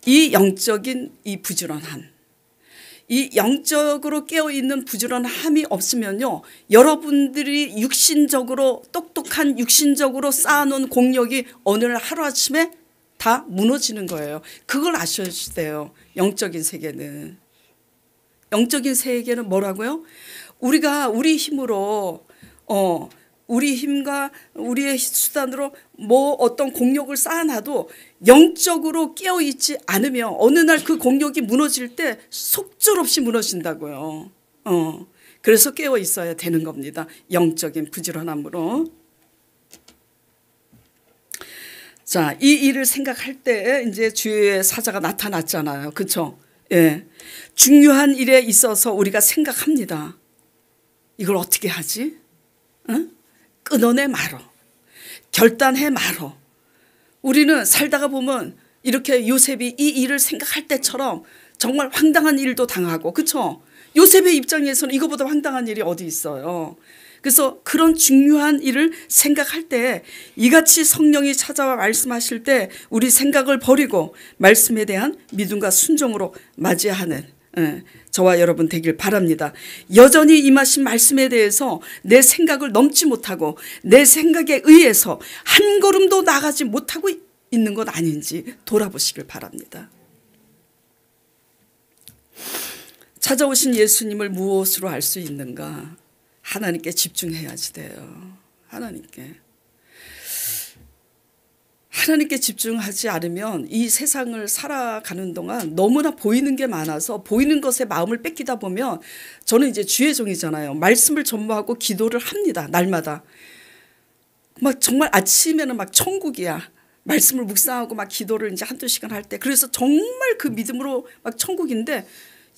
B: 이 영적인 이 부지런함, 이 영적으로 깨어있는 부지런함이 없으면요, 여러분들이 육신적으로 똑똑한 육신적으로 쌓아놓은 공력이 어느 날 하루아침에 다 무너지는 거예요. 그걸 아셔야 돼요. 영적인 세계는. 영적인 세계는 뭐라고요? 우리가 우리 힘으로 우리 힘과 우리의 수단으로 뭐 어떤 공력을 쌓아놔도 영적으로 깨어있지 않으면 어느 날 그 공력이 무너질 때 속절없이 무너진다고요. 그래서 깨어 있어야 되는 겁니다. 영적인 부지런함으로. 자, 이 일을 생각할 때 이제 주의 사자가 나타났잖아요. 그렇죠? 예. 중요한 일에 있어서 우리가 생각합니다. 이걸 어떻게 하지? 응? 끊어내 말어. 결단해 말어. 우리는 살다가 보면 이렇게 요셉이 이 일을 생각할 때처럼 정말 황당한 일도 당하고, 그렇죠? 요셉의 입장에서는 이거보다 황당한 일이 어디 있어요. 그래서 그런 중요한 일을 생각할 때 이같이 성령이 찾아와 말씀하실 때 우리 생각을 버리고 말씀에 대한 믿음과 순종으로 맞이하는 저와 여러분 되길 바랍니다. 여전히 임하신 말씀에 대해서 내 생각을 넘지 못하고 내 생각에 의해서 한 걸음도 나가지 못하고 있는 것 아닌지 돌아보시길 바랍니다. 찾아오신 예수님을 무엇으로 알 수 있는가? 하나님께 집중해야지 돼요. 하나님께 집중하지 않으면 이 세상을 살아가는 동안 너무나 보이는 게 많아서 보이는 것에 마음을 뺏기다 보면, 저는 이제 주의 종이잖아요. 말씀을 전무하고 기도를 합니다. 날마다. 막 정말 아침에는 막 천국이야. 말씀을 묵상하고 막 기도를 이제 한두 시간 할 때. 그래서 정말 그 믿음으로 막 천국인데,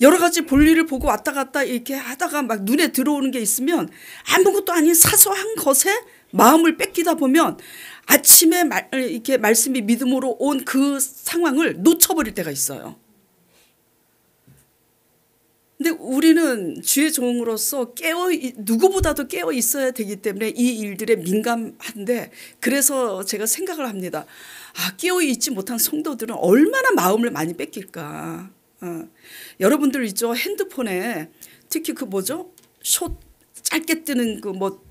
B: 여러 가지 볼일을 보고 왔다 갔다 이렇게 하다가 막 눈에 들어오는 게 있으면 아무것도 아닌 사소한 것에 마음을 뺏기다 보면 아침에 이렇게 말씀이 믿음으로 온 그 상황을 놓쳐버릴 때가 있어요. 근데 우리는 주의 종으로서 누구보다도 깨어 있어야 되기 때문에 이 일들에 민감한데, 그래서 제가 생각을 합니다. 깨어 있지 못한 성도들은 얼마나 마음을 많이 뺏길까. 여러분들 있죠, 핸드폰에 특히 그 뭐죠, 짧게 뜨는 그 뭐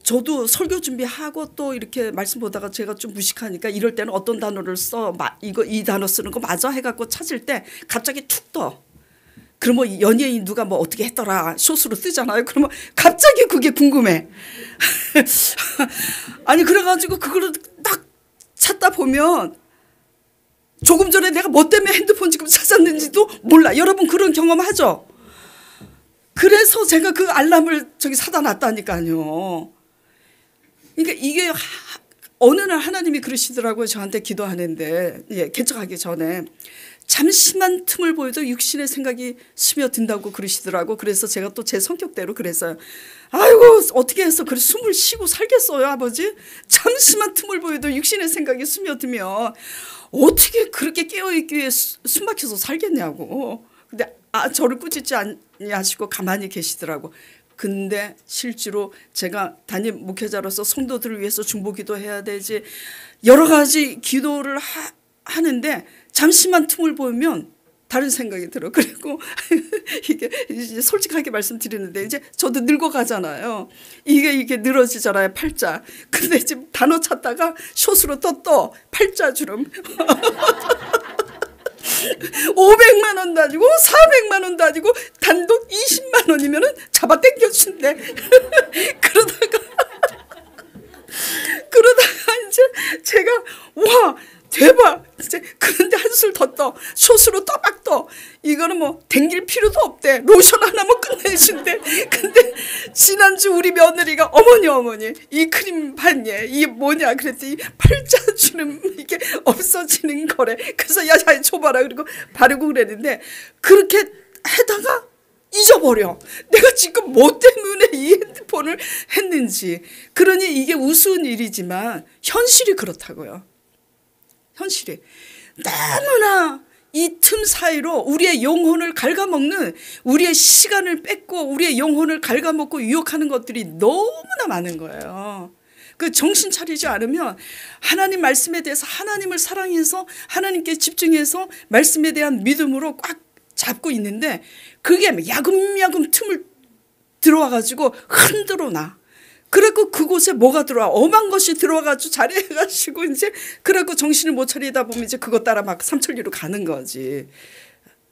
B: 저도 설교 준비하고 또 이렇게 말씀 보다가 제가 좀 무식하니까 이럴 때는 어떤 단어를 써, 이 단어 쓰는 거 맞아 해갖고 찾을 때 갑자기 툭 떠. 그러면 연예인 누가 뭐 어떻게 했더라 숏으로 뜨잖아요. 그러면 갑자기 그게 궁금해. 아니 그래가지고 그거를 딱 찾다 보면 조금 전에 내가 뭐 때문에 핸드폰 지금 찾았는지도 몰라. 여러분 그런 경험 하죠? 그래서 제가 그 알람을 저기 사다 놨다니까요. 그러니까 이게 어느 날 하나님이 그러시더라고요. 저한테 기도하는데 개척하기 전에 잠시만 틈을 보여도 육신의 생각이 스며든다고 그러시더라고. 그래서 제가 또 제 성격대로 그랬어요. 아이고 어떻게 해서 그래 숨을 쉬고 살겠어요 아버지. 잠시만 틈을 보여도 육신의 생각이 스며들면 어떻게 그렇게 깨어있기 위해 숨 막혀서 살겠냐고. 근데 저를 꾸짖지 않으시고 가만히 계시더라고. 근데 실제로 제가 담임 목회자로서 성도들을 위해서 중보기도 해야 되지 여러 가지 기도를 하는데 잠시만 틈을 보면 다른 생각이 들어. 그리고 이게 이제 솔직하게 말씀드리는데 이제 저도 늙어가잖아요. 이게 늘어지잖아요. 팔자. 근데 이제 단어 찾다가 숏으로 떠 팔자주름. 500만 원도 아니고 400만 원도 아니고 단돈 20만 원이면 잡아 당겨준대. 그러다가 이제 제가 와 대박. 이제 그런데 한술 더 떠. 숏으로 떠박 떠. 이거는 뭐 댕길 필요도 없대. 로션 하나면 끝내준대. 근데 지난주 우리 며느리가 어머니 이 크림 봤냐? 이게 뭐냐? 그랬더니 팔자주름 이게 없어지는 거래. 그래서 야 줘봐라. 그리고 바르고 그랬는데 그렇게 하다가 잊어버려. 내가 지금 뭐 때문에 이 핸드폰을 했는지. 그러니 이게 우스운 일이지만 현실이 그렇다고요. 현실이 너무나 이 틈 사이로 우리의 영혼을 갉아먹는 우리의 시간을 뺏고 우리의 영혼을 갉아먹고 유혹하는 것들이 너무나 많은 거예요. 그 정신 차리지 않으면 하나님 말씀에 대해서 하나님을 사랑해서 하나님께 집중해서 말씀에 대한 믿음으로 꽉 잡고 있는데 그게 야금야금 틈을 들어와가지고 흔들어 놔. 그래갖고 그곳에 뭐가 들어와? 엄한 것이 들어와가지고 잘해가지고 이제 그래갖고 정신을 못 차리다 보면 이제 그것 따라 막 삼천리로 가는 거지.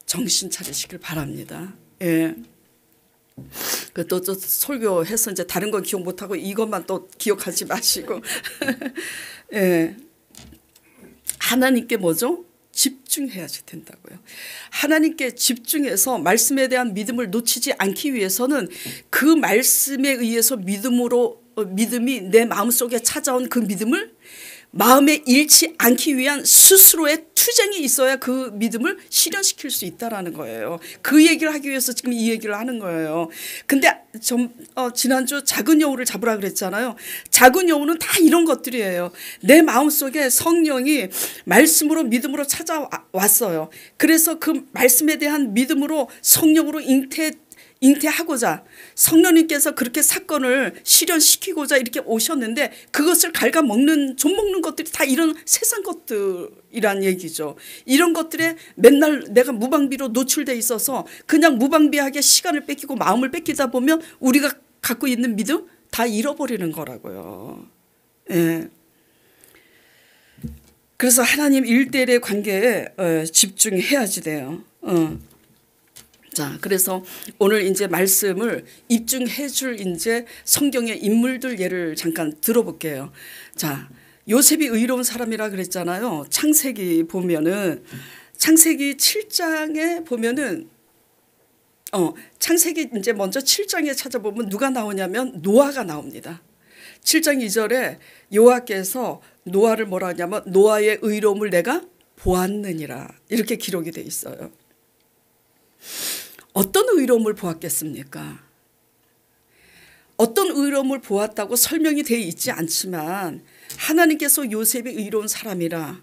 B: 정신 차리시길 바랍니다. 예. 또 설교해서 이제 다른 건 기억 못하고 이것만 또 기억하지 마시고. 예. 하나님께 뭐죠? 집중해야 된다고요. 하나님께 집중해서 말씀에 대한 믿음을 놓치지 않기 위해서는 그 말씀에 의해서 믿음이 내 마음속에 찾아온 그 믿음을 마음에 잃지 않기 위한 스스로의 투쟁이 있어야 그 믿음을 실현시킬 수 있다라는 거예요. 그 얘기를 하기 위해서 지금 이 얘기를 하는 거예요. 근데 지난주 작은 여우를 잡으라 그랬잖아요. 작은 여우는 다 이런 것들이에요. 내 마음속에 성령이 말씀으로 믿음으로 찾아왔어요. 그래서 그 말씀에 대한 믿음으로 성령으로 잉태하고자 성령님께서 그렇게 사건을 실현시키고자 이렇게 오셨는데 그것을 갉아먹는 좀먹는 것들이 다 이런 세상 것들이란 얘기죠. 이런 것들에 맨날 내가 무방비로 노출돼 있어서 그냥 무방비하게 시간을 뺏기고 마음을 뺏기다 보면 우리가 갖고 있는 믿음 다 잃어버리는 거라고요. 예. 그래서 하나님 일대일의 관계에 집중해야지 돼요. 자, 그래서 오늘 이제 말씀을 입증해 줄 이제 성경의 인물들 예를 잠깐 들어볼게요. 자, 요셉이 의로운 사람이라 그랬잖아요. 창세기 보면은 창세기 7장에 보면은 창세기 이제 먼저 7장에 찾아보면 누가 나오냐면 노아가 나옵니다. 7장 2절에 여호와께서 노아를 뭐라 하냐면 노아의 의로움을 내가 보았느니라 이렇게 기록이 돼 있어요. 어떤 의로움을 보았겠습니까? 어떤 의로움을 보았다고 설명이 되어 있지 않지만 하나님께서 요셉이 의로운 사람이라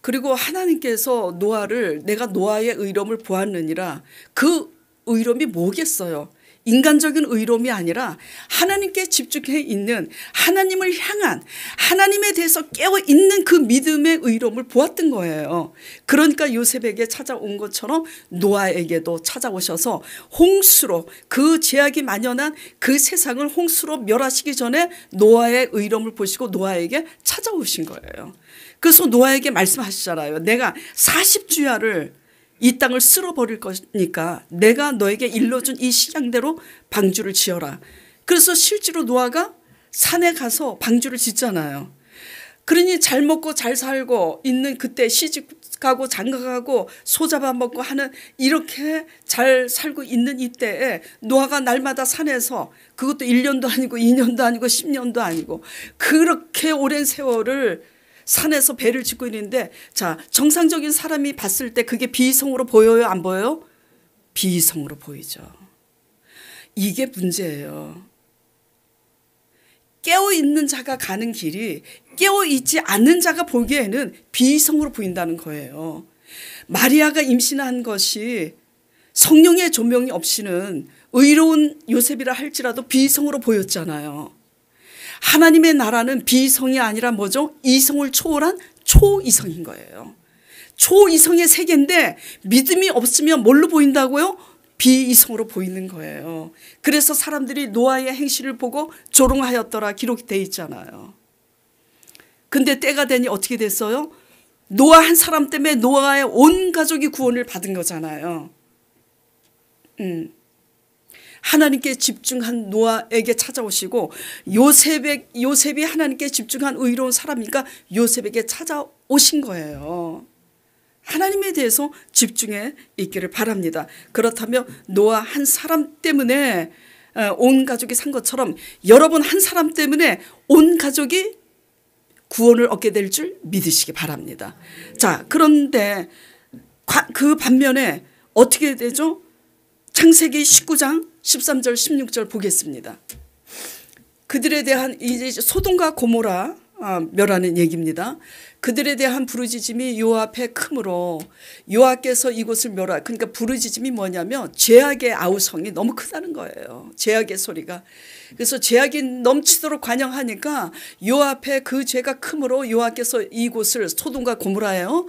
B: 그리고 하나님께서 노아를 내가 노아의 의로움을 보았느니라 그 의로움이 뭐겠어요? 인간적인 의로움이 아니라 하나님께 집중해 있는, 하나님을 향한, 하나님에 대해서 깨어 있는 그 믿음의 의로움을 보았던 거예요. 그러니까 요셉에게 찾아온 것처럼 노아에게도 찾아오셔서 홍수로, 그 죄악이 만연한 그 세상을 홍수로 멸하시기 전에 노아의 의로움을 보시고 노아에게 찾아오신 거예요. 그래서 노아에게 말씀하시잖아요. 내가 40주야를 이 땅을 쓸어버릴 거니까 내가 너에게 일러준 이 식양대로 방주를 지어라. 그래서 실제로 노아가 산에 가서 방주를 짓잖아요. 그러니 잘 먹고 잘 살고 있는 그때 시집가고 장가가고 소 잡아먹고 하는, 이렇게 잘 살고 있는 이때에 노아가 날마다 산에서, 그것도 1년도 아니고 2년도 아니고 10년도 아니고 그렇게 오랜 세월을 산에서 배를 짓고 있는데, 자, 정상적인 사람이 봤을 때 그게 비이성으로 보여요, 안 보여요? 비이성으로 보이죠. 이게 문제예요. 깨어있는 자가 가는 길이 깨어있지 않는 자가 보기에는 비이성으로 보인다는 거예요. 마리아가 임신한 것이 성령의 조명이 없이는 의로운 요셉이라 할지라도 비이성으로 보였잖아요. 하나님의 나라는 비이성이 아니라 뭐죠? 이성을 초월한 초이성인 거예요. 초이성의 세계인데 믿음이 없으면 뭘로 보인다고요? 비이성으로 보이는 거예요. 그래서 사람들이 노아의 행실을 보고 조롱하였더라 기록되어 있잖아요. 근데 때가 되니 어떻게 됐어요? 노아 한 사람 때문에 노아의 온 가족이 구원을 받은 거잖아요. 하나님께 집중한 노아에게 찾아오시고, 요셉이 하나님께 집중한 의로운 사람이니까 요셉에게 찾아오신 거예요. 하나님에 대해서 집중해 있기를 바랍니다. 그렇다면 노아 한 사람 때문에 온 가족이 산 것처럼 여러분 한 사람 때문에 온 가족이 구원을 얻게 될 줄 믿으시기 바랍니다. 자, 그런데 그 반면에 어떻게 되죠? 창세기 19장 13절 16절 보겠습니다. 그들에 대한 이제 소돔과 고모라 멸하는 얘기입니다. 그들에 대한 부르짖음이 여호와 앞에 크므로 여호와께서 이곳을 멸하. 그러니까 부르짖음이 뭐냐면 죄악의 아우성이 너무 크다는 거예요. 죄악의 소리가. 그래서 죄악이 넘치도록 관영하니까 여호와 앞에 그 죄가 크므로 여호와께서 이곳을, 소돔과 고모라예요.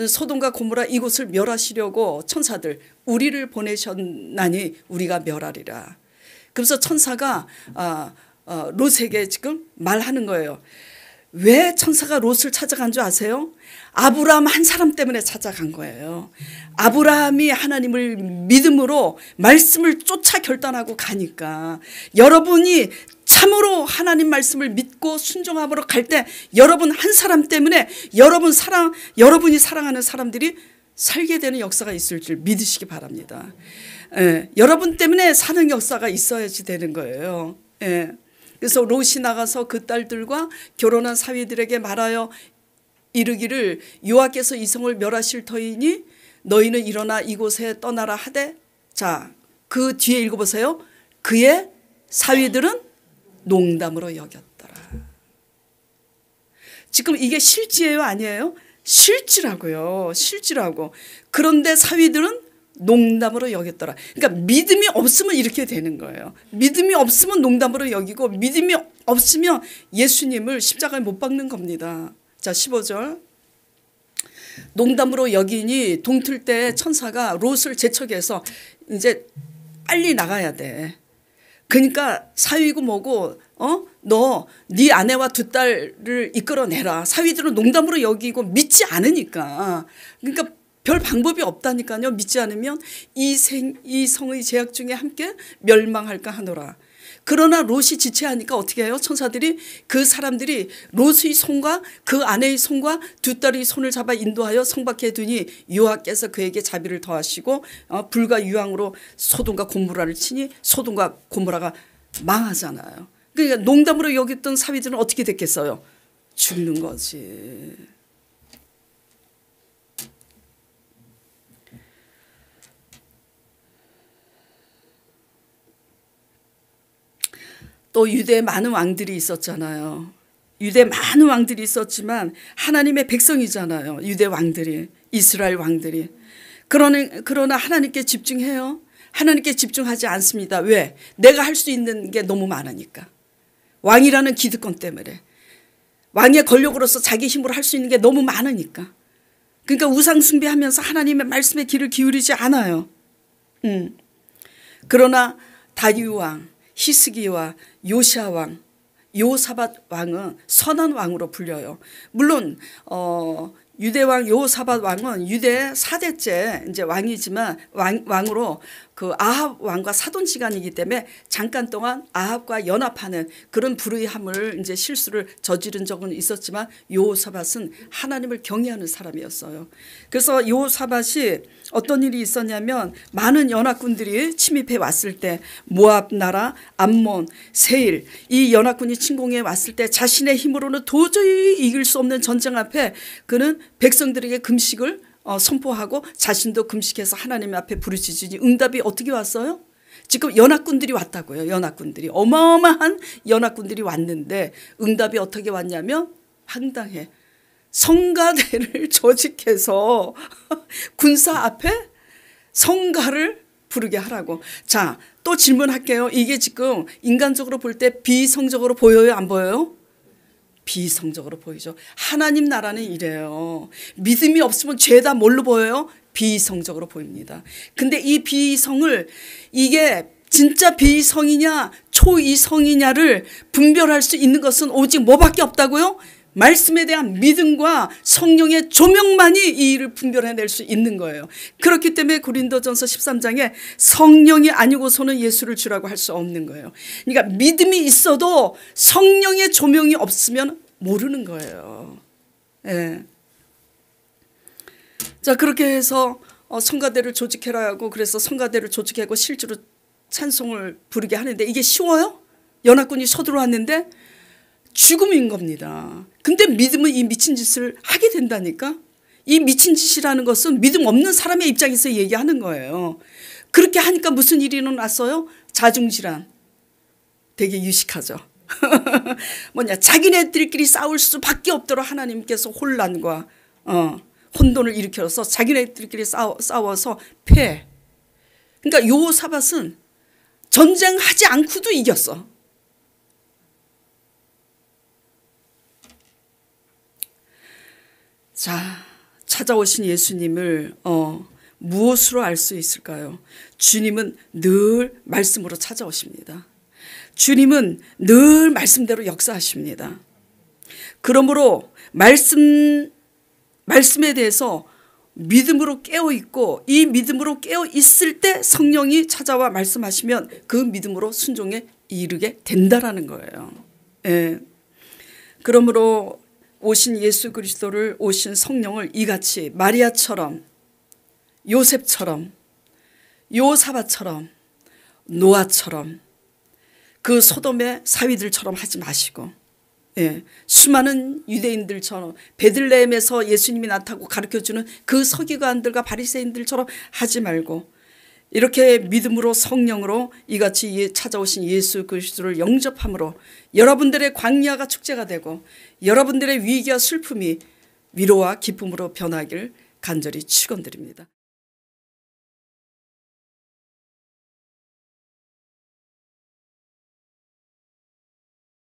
B: 소돔과 고모라 이곳을 멸하시려고 천사들 우리를 보내셨나니 우리가 멸하리라. 그래서 천사가 롯에게 지금 말하는 거예요. 왜 천사가 롯을 찾아간 줄 아세요? 아브라함 한 사람 때문에 찾아간 거예요. 아브라함이 하나님을 믿음으로 말씀을 쫓아 결단하고 가니까, 여러분이 참으로 하나님 말씀을 믿고 순종함으로 갈 때 여러분 한 사람 때문에 여러분이 사랑하는 사람들이 살게 되는 역사가 있을 줄 믿으시기 바랍니다. 여러분 때문에 사는 역사가 있어야지 되는 거예요. 그래서 롯이 나가서 그 딸들과 결혼한 사위들에게 말하여 이르기를 여호와께서 이 성을 멸하실 터이니 너희는 일어나 이곳에 떠나라 하되, 자, 그 뒤에 읽어보세요. 그의 사위들은 농담으로 여겼더라. 지금 이게 실지예요, 아니에요? 실지라고요. 실지라고. 그런데 사위들은 농담으로 여겼더라. 그러니까 믿음이 없으면 이렇게 되는 거예요. 믿음이 없으면 농담으로 여기고, 믿음이 없으면 예수님을 십자가에 못 박는 겁니다. 자, 15절. 농담으로 여기니 동틀 때 천사가 롯을 재촉해서 이제 빨리 나가야 돼. 그러니까 사위고 뭐고 너 네 아내와 두 딸을 이끌어내라. 사위들은 농담으로 여기고 믿지 않으니까. 그러니까 별 방법이 없다니까요. 믿지 않으면 이 성의 죄악 중에 함께 멸망할까 하노라. 그러나 롯이 지체하니까 어떻게 해요? 천사들이, 그 사람들이 롯의 손과 그 아내의 손과 두 딸의 손을 잡아 인도하여 성 밖에 두니 여호와께서 그에게 자비를 더하시고 불과 유황으로 소돔과 고모라를 치니 소돔과 고모라가 망하잖아요. 그러니까 농담으로 여겼던 사위들은 어떻게 됐겠어요? 죽는 거지. 또 유대에 많은 왕들이 있었잖아요. 유대에 많은 왕들이 있었지만 하나님의 백성이잖아요. 유대 왕들이, 이스라엘 왕들이. 그러나 하나님께 집중해요. 하나님께 집중하지 않습니다. 왜? 내가 할 수 있는 게 너무 많으니까. 왕이라는 기득권 때문에. 왕의 권력으로서 자기 힘으로 할 수 있는 게 너무 많으니까. 그러니까 우상 숭배하면서 하나님의 말씀에 귀를 기울이지 않아요. 그러나 다윗 왕, 히스기야, 요시야 왕, 여호사밧 왕은 선한 왕으로 불려요. 물론 유대 왕 여호사밧 왕은 유대 4대째 이제 왕이지만 왕으로 그 아합 왕과 사돈지간이기 때문에 잠깐 동안 아합과 연합하는 그런 불의함을 이제 실수를 저지른 적은 있었지만 여호사밧은 하나님을 경외하는 사람이었어요. 그래서 여호사밧이 어떤 일이 있었냐면 많은 연합군들이 침입해 왔을 때 모압 나라, 암몬, 세일 이 연합군이 침공해 왔을 때 자신의 힘으로는 도저히 이길 수 없는 전쟁 앞에 그는 백성들에게 금식을 선포하고 자신도 금식해서 하나님 앞에 부르짖으니 응답이 어떻게 왔어요? 지금 연합군들이 왔다고요. 연합군들이 어마어마한 연합군들이 왔는데 응답이 어떻게 왔냐면 황당해. 성가대를 조직해서 군사 앞에 성가를 부르게 하라고. 자, 또 질문할게요. 이게 지금 인간적으로 볼 때 비성적으로 보여요? 안 보여요? 비성적으로 보이죠. 하나님 나라는 이래요. 믿음이 없으면 죄다 뭘로 보여요? 비성적으로 보입니다. 근데 이 비성을 이게 진짜 비성이냐 초이성이냐를 분별할 수 있는 것은 오직 뭐밖에 없다고요? 말씀에 대한 믿음과 성령의 조명만이 이 일을 분별해낼 수 있는 거예요. 그렇기 때문에 고린도전서 13장에 성령이 아니고서는 예수를 주라고 할 수 없는 거예요. 그러니까 믿음이 있어도 성령의 조명이 없으면 모르는 거예요. 예. 자, 그렇게 해서 성가대를 조직해라 하고 그래서 성가대를 조직하고 실제로 찬송을 부르게 하는데 이게 쉬워요? 연합군이 서들어왔는데 죽음인 겁니다. 근데 믿음은 이 미친 짓을 하게 된다니까. 이 미친 짓이라는 것은 믿음 없는 사람의 입장에서 얘기하는 거예요. 그렇게 하니까 무슨 일이 일어났어요? 자중질환. 되게 유식하죠. 뭐냐, 자기네들끼리 싸울 수밖에 없도록 하나님께서 혼란과 혼돈을 일으켜서 자기네들끼리 싸워서 패. 그러니까 여호사밧은 전쟁하지 않고도 이겼어. 자, 찾아오신 예수님을 무엇으로 알 수 있을까요? 주님은 늘 말씀으로 찾아오십니다. 주님은 늘 말씀대로 역사하십니다. 그러므로 말씀에 대해서 믿음으로 깨어있고 이 믿음으로 깨어있을 때 성령이 찾아와 말씀하시면 그 믿음으로 순종에 이르게 된다라는 거예요. 예. 그러므로 오신 예수 그리스도를 오신 성령을 이같이 마리아처럼 요셉처럼 여호사밧처럼 노아처럼 그 소돔의 사위들처럼 하지 마시고 예, 수많은 유대인들처럼 베들레헴에서 예수님이 나타나고 가르쳐주는 그 서기관들과 바리새인들처럼 하지 말고 이렇게 믿음으로 성령으로 이같이 찾아오신 예수 그리스도를 영접함으로 여러분들의 광야가 축제가 되고 여러분들의 위기와 슬픔이 위로와 기쁨으로 변하길 간절히 축원드립니다.